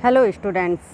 Hello students,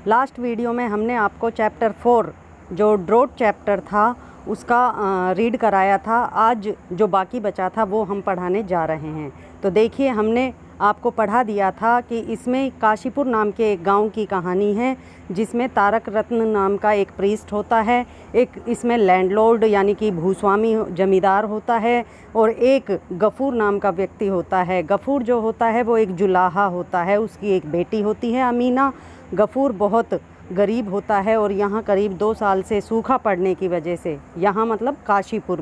last video में हमने आपको चैप्टर 4 जो ड्रोट चैप्टर था उसका रीड कराया था। आज जो बाकी बचा था वो हम पढ़ाने जा रहे हैं। तो देखिए, हमने आपको पढ़ा दिया था कि इसमें काशीपुर नाम के एक गांव की कहानी है जिसमें तारक रत्न नाम का एक प्रीस्ट होता है, एक इसमें लैंडलॉर्ड यानी कि भूस्वामी जमींदार होता है और एक गफूर नाम का व्यक्ति होता है। गफूर जो होता है वो एक जुलाहा होता है, उसकी एक बेटी होती है अमीना। गफूर बहुत गरीब होता है और यहाँ करीब 2 साल से सूखा पड़ने की वजह से, यहाँ मतलब काशीपुर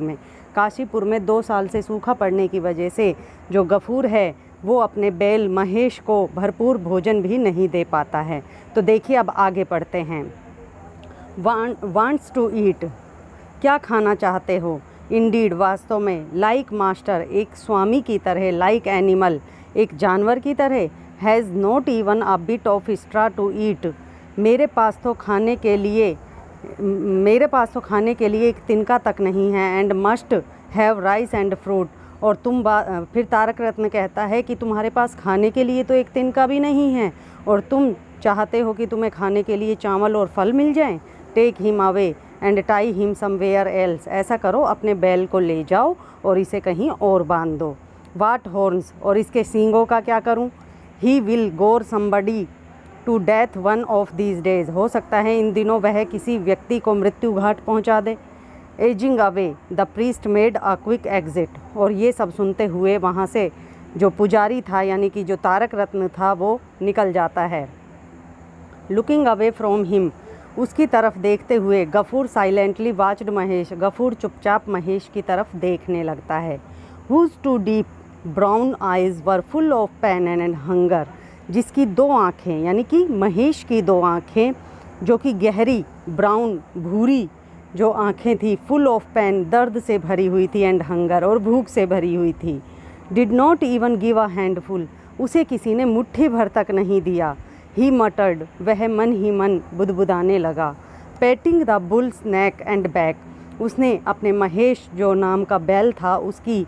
में 2 साल से सूखा पड़ने की वजह से जो गफूर है वो अपने बैल महेश को भरपूर भोजन भी नहीं दे पाता है। तो देखिए, अब आगे पढ़ते हैं। वांट्स टू ईट, क्या खाना चाहते हो। इंडीड, वास्तव में। लाइक मास्टर, एक स्वामी की तरह। लाइक एनिमल, एक जानवर की तरह। Has not even a bit of straw to eat, मेरे पास तो खाने के लिए एक तिनका तक नहीं है। And must have rice and fruit, और फिर तारक रत्न कहता है कि तुम्हारे पास खाने के लिए तो एक तिनका भी नहीं है और तुम चाहते हो कि तुम्हें खाने के लिए चावल और फल मिल जाएं। Take him away and tie him somewhere else, ऐसा करो, अपने बैल को ले जाओ और इसे कहीं और बांध दो। वाट हॉर्न्स, और इसके सींगों का क्या करूं। He will gore somebody to death one of these days, हो सकता है इन दिनों वह किसी व्यक्ति को मृत्यु घाट पहुंचा दे। Edging away the priest made a quick exit, और ये सब सुनते हुए वहाँ से जो पुजारी था यानी कि जो तारक रत्न था वो निकल जाता है। लुकिंग अवे फ्रॉम हिम, उसकी तरफ देखते हुए गफूर साइलेंटली वाच्ड महेश, गफूर चुपचाप महेश की तरफ देखने लगता है। Whose two deep brown eyes were full of pain and hunger, जिसकी 2 आँखें यानी कि महेश की 2 आँखें जो कि गहरी ब्राउन भूरी जो आँखें थी, फुल ऑफ पेन, दर्द से भरी हुई थी, एंड हंगर, और भूख से भरी हुई थी। Did not even give a handful, उसे किसी ने मुट्ठी भर तक नहीं दिया। ही मटर्ड, वह मन ही मन बुदबुदाने लगा। Painting the bulls neck and back, उसने अपने महेश जो नाम का बैल था उसकी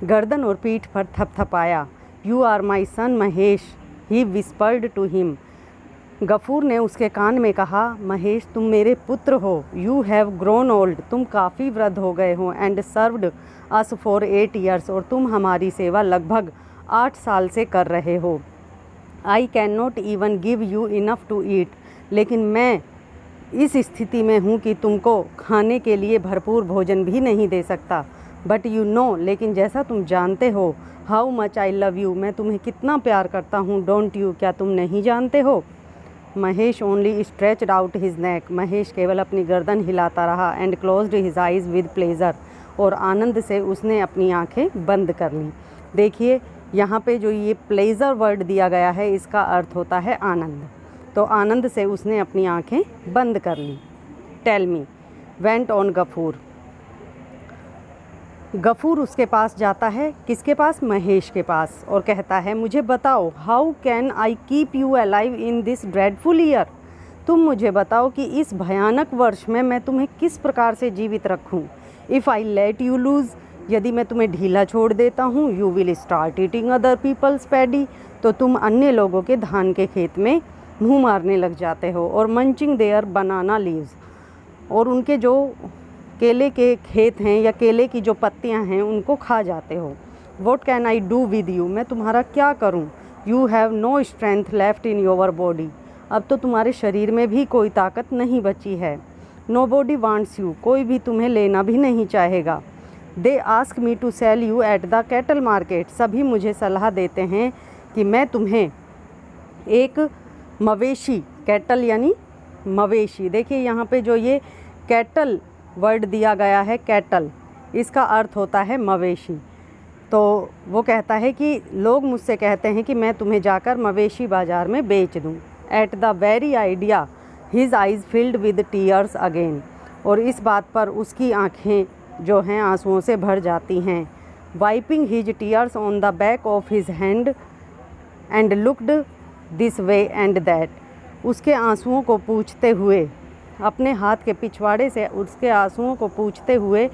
गर्दन और पीठ पर थपथपाया। You are my son Mahesh, he whispered to him, Gafoor ने उसके कान में कहा, महेश तुम मेरे पुत्र हो। यू हैव ग्रोन ओल्ड, तुम काफ़ी वृद्ध हो गए हो। And served us for 8 years, और तुम हमारी सेवा लगभग 8 साल से कर रहे हो। I can not even give you enough to eat, लेकिन मैं इस स्थिति में हूँ कि तुमको खाने के लिए भरपूर भोजन भी नहीं दे सकता। बट यू नो, लेकिन जैसा तुम जानते हो, how much I love you, मैं तुम्हें कितना प्यार करता हूँ। डोंट यू, क्या तुम नहीं जानते हो। Mahesh only stretched out his neck, Mahesh केवल अपनी गर्दन हिलाता रहा। And closed his eyes with pleasure, और आनंद से उसने अपनी आंखें बंद कर लीं। देखिए, यहाँ पे जो ये प्लेजर वर्ड दिया गया है इसका अर्थ होता है आनंद, तो आनंद से उसने अपनी आंखें बंद कर लीं। Tell me, went on Gafoor, Gafoor उसके पास जाता है। किसके पास? महेश के पास, और कहता है, मुझे बताओ, how can I keep you alive in this dreadful year, तुम मुझे बताओ कि इस भयानक वर्ष में मैं तुम्हें किस प्रकार से जीवित रखूं। If I let you loose, यदि मैं तुम्हें ढीला छोड़ देता हूँ, you will start eating other people's paddy, तो तुम अन्य लोगों के धान के खेत में मुँह मारने लग जाते हो। और मंचिंग देयर बनाना लीव्स, और उनके जो केले के खेत हैं या केले की जो पत्तियां हैं उनको खा जाते हो। What can I do with you, मैं तुम्हारा क्या करूं। You have no strength left in your body, अब तो तुम्हारे शरीर में भी कोई ताकत नहीं बची है। नो बॉडी वांट्स यू, कोई भी तुम्हें लेना भी नहीं चाहेगा। They ask me to sell you at the cattle market, सभी मुझे सलाह देते हैं कि मैं तुम्हें एक मवेशी, कैटल यानी मवेशी, देखिए यहाँ पे जो ये कैटल वर्ड दिया गया है, कैटल, इसका अर्थ होता है मवेशी। तो वो कहता है कि लोग मुझसे कहते हैं कि मैं तुम्हें जाकर मवेशी बाज़ार में बेच दूं। At the very idea his eyes filled with tears again, और इस बात पर उसकी आँखें जो हैं आंसुओं से भर जाती हैं। Wiping his tears on the back of his hand and looked this way and that, उसके आंसुओं को पूछते हुए, अपने हाथ के पिछवाड़े से उसके आंसुओं को पूछते हुए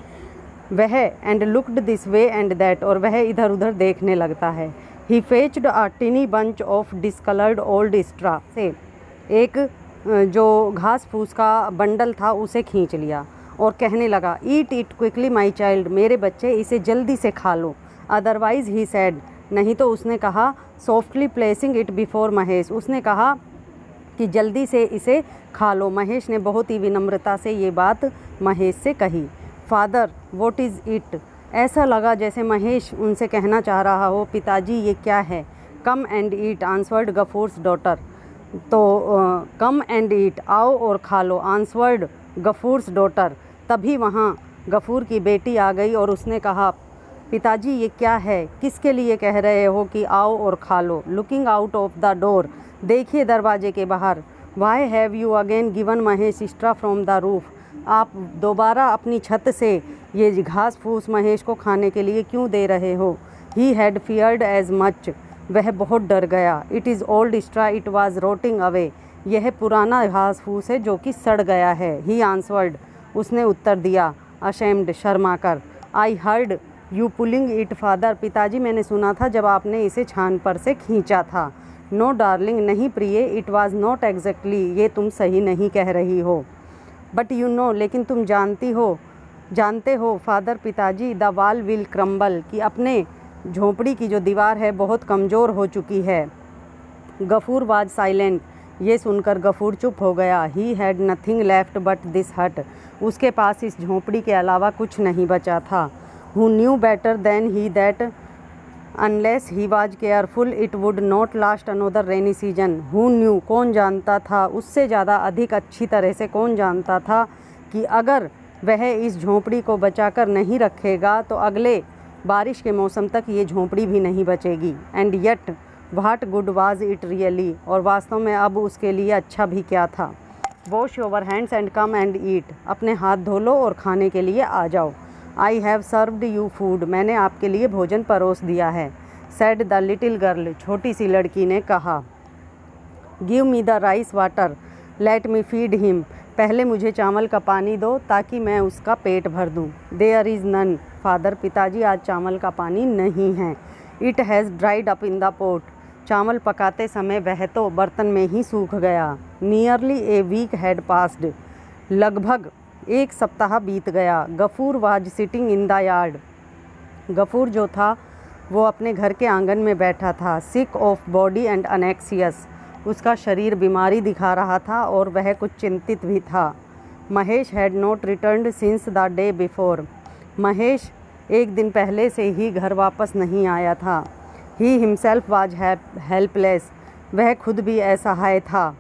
वह, and looked this way and that, और वह इधर उधर देखने लगता है। He fetched a tiny bunch of discoloured old straw, से एक जो घास फूस का बंडल था उसे खींच लिया और कहने लगा, eat it quickly my child, मेरे बच्चे इसे जल्दी से खा लो। अदरवाइज ही सैड, नहीं तो उसने कहा, softly placing it before Mahesh, उसने कहा कि जल्दी से इसे खा लो। महेश ने बहुत ही विनम्रता से ये बात महेश से कही। फादर व्हाट इज़ इट, ऐसा लगा जैसे महेश उनसे कहना चाह रहा हो, पिताजी ये क्या है। कम एंड ईट आंसवर्ड गफूर्स डॉटर, तो कम एंड ईट, आओ और खा लो, आंसवर्ड गफूर्स डॉटर। तभी वहाँ गफूर की बेटी आ गई और उसने कहा, पिताजी ये क्या है, किसके लिए कह रहे हो कि आओ और खा लो। Looking out of the door, देखिए दरवाजे के बाहर। Why have you again given Mahesh extra from the roof, आप दोबारा अपनी छत से ये घास फूस महेश को खाने के लिए क्यों दे रहे हो। He had feared as much, वह बहुत डर गया। It is old straw it was rotting away, यह पुराना घास फूस है जो कि सड़ गया है। ही आंसवर्ड, उसने उत्तर दिया, अशेम्ड, शर्मा कर। I heard you pulling it father, पिताजी मैंने सुना था जब आपने इसे छान पर से खींचा था। नो डार्लिंग, नहीं प्रिय, इट वाज नॉट एग्जैक्टली, ये तुम सही नहीं कह रही हो। बट यू नो, लेकिन तुम जानते हो फादर, पिताजी, द वाल विल क्रम्बल, कि अपने झोंपड़ी की जो दीवार है बहुत कमज़ोर हो चुकी है। गफूर वाज साइलेंट, ये सुनकर गफूर चुप हो गया। He had nothing left but this हट, उसके पास इस झोंपड़ी के अलावा कुछ नहीं बचा था। Who knew better than he that unless he was careful it would not last another rainy season. Who knew, कौन जानता था, उससे ज़्यादा अधिक अच्छी तरह से कौन जानता था कि अगर वह इस झोंपड़ी को बचाकर नहीं रखेगा तो अगले बारिश के मौसम तक ये झोंपड़ी भी नहीं बचेगी। And yet what good was it really, और वास्तव में अब उसके लिए अच्छा भी क्या था। Wash your hands and come and eat, अपने हाथ धो लो और खाने के लिए आ जाओ। I have served you food, मैंने आपके लिए भोजन परोस दिया है। सेड द लिटिल गर्ल, छोटी सी लड़की ने कहा। Give me the rice water let me feed him, पहले मुझे चावल का पानी दो ताकि मैं उसका पेट भर दूं। देयर इज़ नन फादर, पिताजी आज चावल का पानी नहीं है। It has dried up in the pot, चावल पकाते समय वह तो बर्तन में ही सूख गया। Nearly a week had passed, लगभग एक सप्ताह बीत गया। Gafoor was sitting in the yard, Gafoor जो था वो अपने घर के आंगन में बैठा था। सिक ऑफ बॉडी एंड अनेक्सियस, उसका शरीर बीमारी दिखा रहा था और वह कुछ चिंतित भी था। Mahesh had not returned since the day before, Mahesh एक दिन पहले से ही घर वापस नहीं आया था। ही हिमसेल्फ वाज हेल्पलेस, वह खुद भी असहाय था।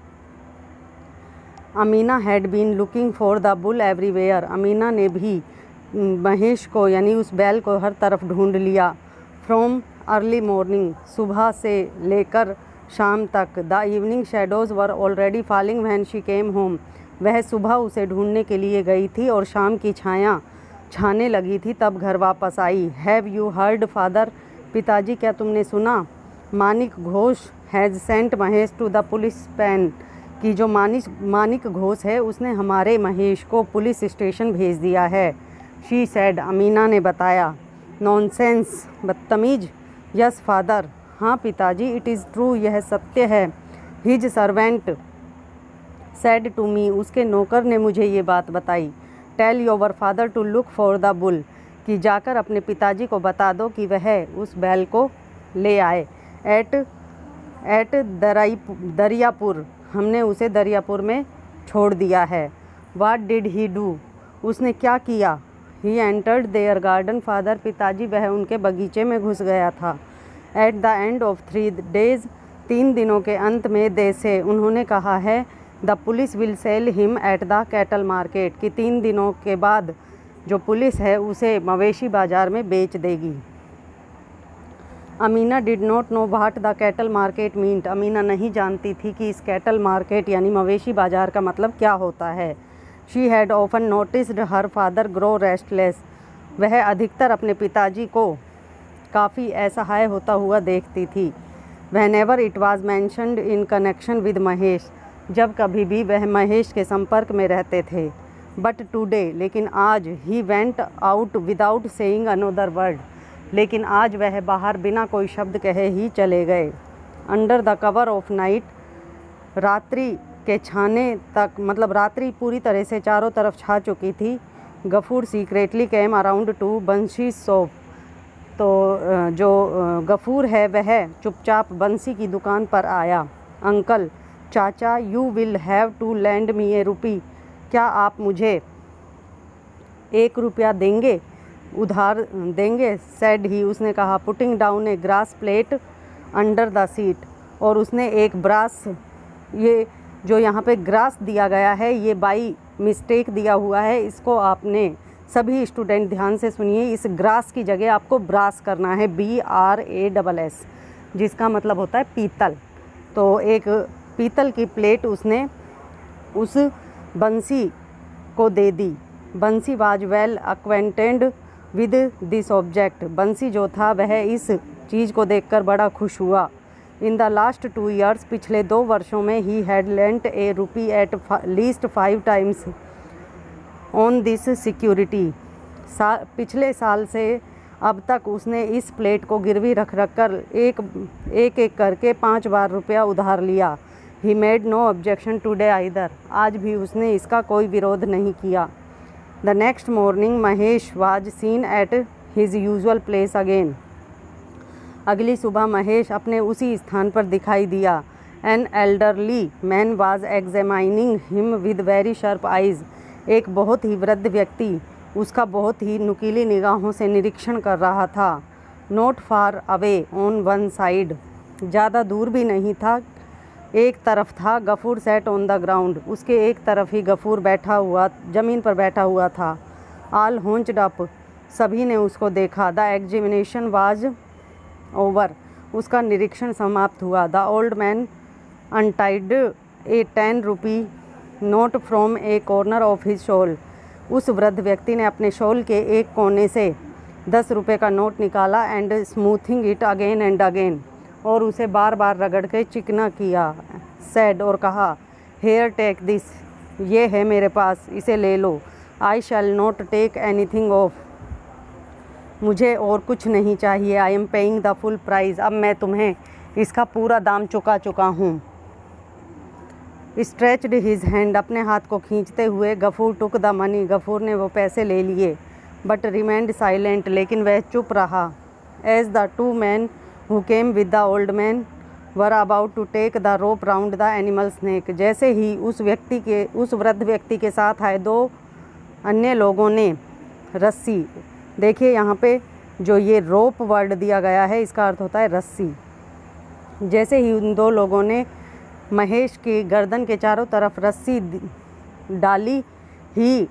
Amina had been looking for the bull everywhere, Amina ने भी महेश को यानी उस बैल को हर तरफ ढूंढ लिया। फ्रॉम अर्ली मॉर्निंग, सुबह से लेकर शाम तक। The evening shadows were already falling when she came home, वह सुबह उसे ढूंढने के लिए गई थी और शाम की छाया छाने लगी थी तब घर वापस आई। हैव यू हर्ड फादर, पिताजी क्या तुमने सुना। Manik Ghosh has sent Mahesh to the police pen, कि जो मानिक घोष है उसने हमारे महेश को पुलिस स्टेशन भेज दिया है। शी सेड, अमीना ने बताया। नॉनसेंस, बदतमीज। यस फादर, हाँ पिताजी, इट इज़ ट्रू, यह सत्य है। His servant said to me, उसके नौकर ने मुझे ये बात बताई। Tell your father to look for the bull, कि जाकर अपने पिताजी को बता दो कि वह उस बैल को ले आए। एट दरियापुर, हमने उसे दरियापुर में छोड़ दिया है। वाट डिड ही डू, उसने क्या किया। He entered their garden father, पिताजी वह उनके बगीचे में घुस गया था। At the end of 3 days, 3 दिनों के अंत में दे से, उन्होंने कहा है। The police will sell him at the cattle market, कि 3 दिनों के बाद जो पुलिस है उसे मवेशी बाज़ार में बेच देगी। Amina did not know what the cattle market meant, Amina नहीं जानती थी कि इस कैटल मार्केट यानी मवेशी बाज़ार का मतलब क्या होता है। She had often noticed her father grow restless, वह अधिकतर अपने पिताजी को काफ़ी असहाय होता हुआ देखती थी। Whenever it was mentioned in connection with Mahesh, जब कभी भी वह महेश के संपर्क में रहते थे। बट टुडे, लेकिन आज। He went out without saying another word, लेकिन आज वह बाहर बिना कोई शब्द कहे ही चले गए। Under the cover of night, रात्रि के छाने तक, मतलब रात्रि पूरी तरह से चारों तरफ छा चुकी थी। Gafoor secretly came around to Bansi shop. तो जो गफूर है वह चुपचाप बंसी की दुकान पर आया। अंकल, चाचा, you will have to lend me a rupee. क्या आप मुझे 1 रुपया देंगे, उधार देंगे? सेड ही, उसने कहा, putting down A grass plate under the seat. और उसने एक ब्रास, ये जो यहाँ पे ग्रास दिया गया है ये बाई मिस्टेक दिया हुआ है, इसको आपने सभी स्टूडेंट ध्यान से सुनिए, इस ग्रास की जगह आपको ब्रास करना है, BRASS, जिसका मतलब होता है पीतल। तो एक पीतल की प्लेट उसने उस बंसी को दे दी। बंसी was well acquainted with this object. बंसी जो था वह इस चीज़ को देखकर बड़ा खुश हुआ। इन द लास्ट 2 years, पिछले 2 वर्षों में, he had lent A rupee at least 5 times on this security. पिछले साल से अब तक उसने इस प्लेट को गिरवी रख कर एक करके 5 बार रुपया उधार लिया। He made no objection today either. आज भी उसने इसका कोई विरोध नहीं किया। The next morning Mahesh was seen at his usual place again. अगली सुबह महेश अपने उसी स्थान पर दिखाई दिया। An elderly man was examining him with very sharp eyes. एक बहुत ही वृद्ध व्यक्ति उसका बहुत ही नुकीली निगाहों से निरीक्षण कर रहा था। Not far away on one side, ज़्यादा दूर भी नहीं था, एक तरफ था। Gafoor sat on the ground, उसके एक तरफ ही गफूर बैठा हुआ, ज़मीन पर बैठा हुआ था। आल होंच्ड अप, सभी ने उसको देखा। द एग्जामिनेशन वाज ओवर, उसका निरीक्षण समाप्त हुआ। The old man untied A 10 rupee note from A corner of his shawl. उस वृद्ध व्यक्ति ने अपने शॉल के एक कोने से 10 रुपये का नोट निकाला। And smoothing it again and again, और उसे बार बार रगड़ के चिकना किया। सैड, और कहा, हेयर टेक दिस, ये है मेरे पास, इसे ले लो। I shall not take anything off, मुझे और कुछ नहीं चाहिए। I am paying the full price, अब मैं तुम्हें इसका पूरा दाम चुका हूँ। स्ट्रेच्ड हिज हैंड, अपने हाथ को खींचते हुए Gafoor took the money, Gafoor ने वो पैसे ले लिए। बट रिमेंड साइलेंट, लेकिन वह चुप रहा। As the 2 men who came with the old man were about to take the rope round the animal snake, जैसे ही उस वृद्ध व्यक्ति के साथ आए 2 अन्य लोगों ने रस्सी, देखिए यहाँ पे जो ये रोप वर्ड दिया गया है इसका अर्थ होता है रस्सी। जैसे ही उन 2 लोगों ने महेश की गर्दन के चारों तरफ रस्सी डाली, he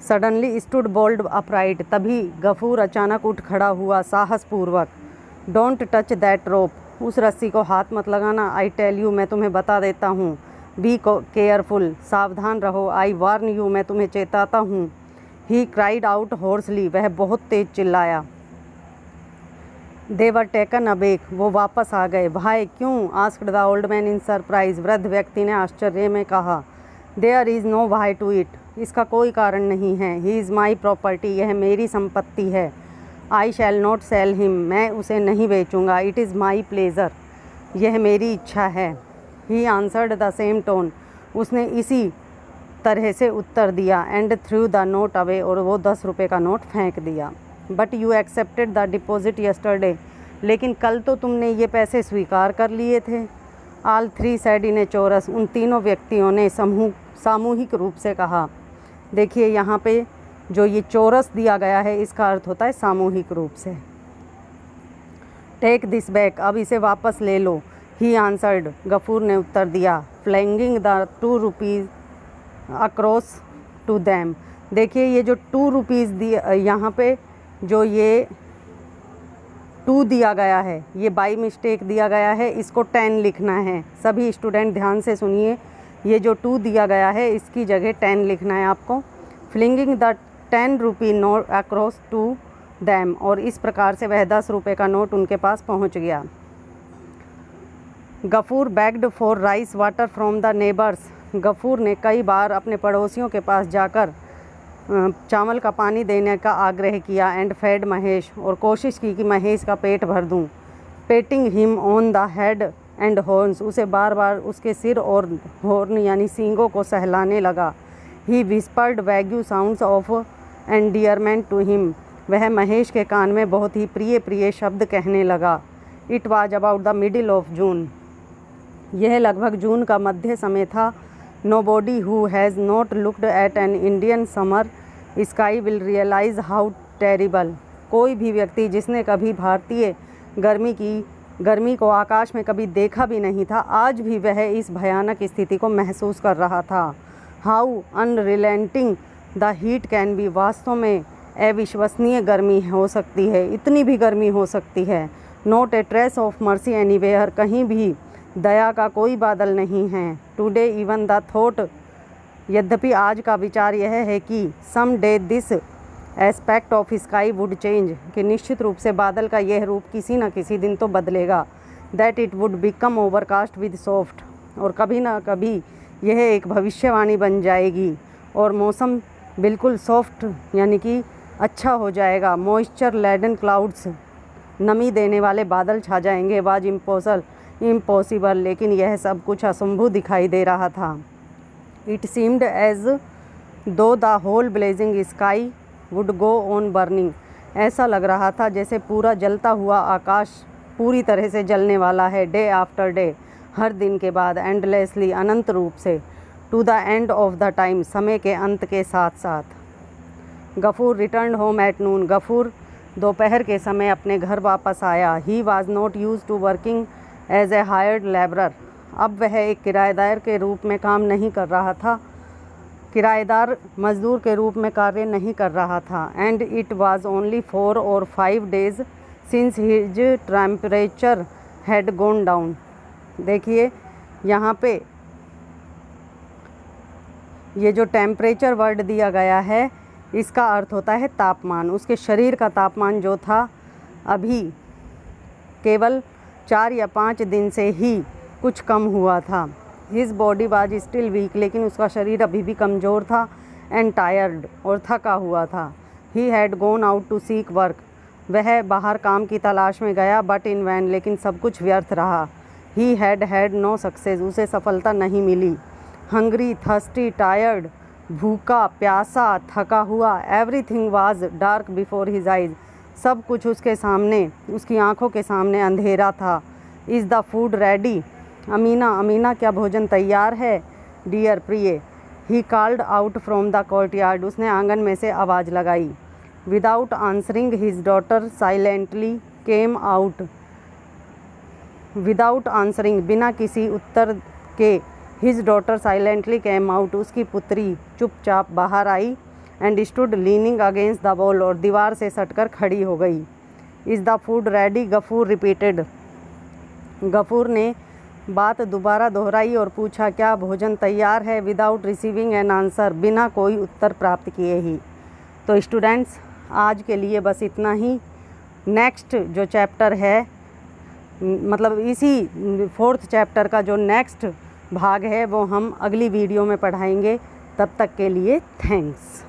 suddenly stood bold upright, तभी गफूर अचानक उठ खड़ा हुआ साहसपूर्वक। डोंट टच दैट रोप, उस रस्सी को हाथ मत लगाना। आई टेल यू, मैं तुम्हें बता देता हूँ। बी केयरफुल, सावधान रहो। आई वार्न यू, मैं तुम्हें चेताता हूँ। ही क्राइड आउट हॉर्सली, वह बहुत तेज चिल्लाया। दे वर टेकन अबेक, वो वापस आ गए। भाई क्यों? Asked the old man in surprise, वृद्ध व्यक्ति ने आश्चर्य में कहा। There is no why to it, इसका कोई कारण नहीं है। ही इज़ माई प्रॉपर्टी, यह मेरी संपत्ति है। आई शैल नॉट सेल हिम, मैं उसे नहीं बेचूंगा। इट इज़ माई प्लेजर, यह मेरी इच्छा है। He answered the same tone, उसने इसी तरह से उत्तर दिया। And through the note away, और वो 10 रुपये का नोट फेंक दिया। But you accepted the deposit yesterday, लेकिन कल तो तुमने ये पैसे स्वीकार कर लिए थे। ऑल 3 सेड इन ए चोरस, उन तीनों व्यक्तियों ने सामूहिक रूप से कहा। देखिए यहाँ पे जो ये चोरस दिया गया है इसका अर्थ होता है सामूहिक रूप से। टेक दिस बैक, अब इसे वापस ले लो। ही आंसर्ड, गफूर ने उत्तर दिया। Flinging the 2 rupees across to them, देखिए ये जो 2 रुपीज़ दिया, यहाँ पे जो ये 2 दिया गया है ये बाई मिस्टेक दिया गया है, इसको 10 लिखना है। सभी स्टूडेंट ध्यान से सुनिए, ये जो 2 दिया गया है इसकी जगह 10 लिखना है आपको। Flinging the 10 rupee note across to them, और इस प्रकार से वह 10 रुपये का नोट उनके पास पहुंच गया। Gafoor begged for rice water from the neighbours, Gafoor ने कई बार अपने पड़ोसियों के पास जाकर चावल का पानी देने का आग्रह किया। एंड फेड महेश, और कोशिश की कि महेश का पेट भर दूं। Painting him on the head and horns, उसे बार बार उसके सिर और हॉर्न यानी सींगों को सहलाने लगा। He whispered vague sounds of endearment to him, वह महेश के कान में बहुत ही प्रिय प्रिय शब्द कहने लगा। It was about the middle of June, यह लगभग जून का मध्य समय था। Nobody who has not looked at an Indian summer sky will realise how terrible, कोई भी व्यक्ति जिसने कभी भारतीय गर्मी को आकाश में कभी देखा भी नहीं था, आज भी वह इस भयानक स्थिति को महसूस कर रहा था। How unrelenting the heat can be, वास्तव में अविश्वसनीय गर्मी हो सकती है, इतनी भी गर्मी हो सकती है। Not a trace of mercy anywhere, कहीं भी दया का कोई बादल नहीं है। टुडे इवन द थॉट, यद्यपि आज का विचार यह है कि some day this aspect of sky would change, कि निश्चित रूप से बादल का यह रूप किसी न किसी दिन तो बदलेगा। That it would become overcast with soft, और कभी ना कभी यह एक भविष्यवाणी बन जाएगी और मौसम बिल्कुल सॉफ्ट यानी कि अच्छा हो जाएगा। मॉइस्चर लेडन क्लाउड्स, नमी देने वाले बादल छा जाएंगे। वाज इम्पॉसिबल, लेकिन यह सब कुछ असंभव दिखाई दे रहा था। It seemed as though the whole blazing sky would go on burning, ऐसा लग रहा था जैसे पूरा जलता हुआ आकाश पूरी तरह से जलने वाला है। डे आफ्टर डे, हर दिन के बाद, एंडलेसली, अनंत रूप से। To the end of the time, समय के अंत के साथ साथ। Gafoor return home at noon, Gafoor दोपहर के समय अपने घर वापस आया। He was not use to working as a hired labourer, अब वह एक किराएदार के रूप में काम नहीं कर रहा था, किराएदार मजदूर के रूप में कार्य नहीं कर रहा था। And it was only 4 or 5 days since his temperature had gone down. देखिए यहाँ पे ये जो टेम्परेचर वर्ड दिया गया है, इसका अर्थ होता है तापमान। उसके शरीर का तापमान जो था अभी केवल 4 या 5 दिन से ही कुछ कम हुआ था। His body was still weak, लेकिन उसका शरीर अभी भी कमज़ोर था। एंड टायर्ड, और थका हुआ था। He had gone out to seek work, वह बाहर काम की तलाश में गया। बट इन वैन, लेकिन सब कुछ व्यर्थ रहा। ही हैड नो सक्सेस, उसे सफलता नहीं मिली। हंग्री, थर्स्टी, टायर्ड, भूखा, प्यासा, थका हुआ। Everything was dark before his eyes, सब कुछ उसके सामने, उसकी आंखों के सामने अंधेरा था। Is the food ready, Amina क्या भोजन तैयार है? डियर प्रिय, he called out from the courtyard, उसने आंगन में से आवाज़ लगाई। Without answering his daughter silently came out, without answering, बिना किसी उत्तर के, his daughter silently came out, उसकी पुत्री चुपचाप बाहर आई। And stood leaning against the wall, और दीवार से सटकर खड़ी हो गई। Is the food ready, Gafoor repeated, Ghafoor ने बात दोबारा दोहराई और पूछा, क्या भोजन तैयार है? विदाउट रिसीविंग एन आंसर, बिना कोई उत्तर प्राप्त किए ही। तो स्टूडेंट्स, आज के लिए बस इतना ही। नेक्स्ट जो चैप्टर है, मतलब इसी 4th चैप्टर का जो नेक्स्ट भाग है वो हम अगली वीडियो में पढ़ाएंगे। तब तक के लिए थैंक्स।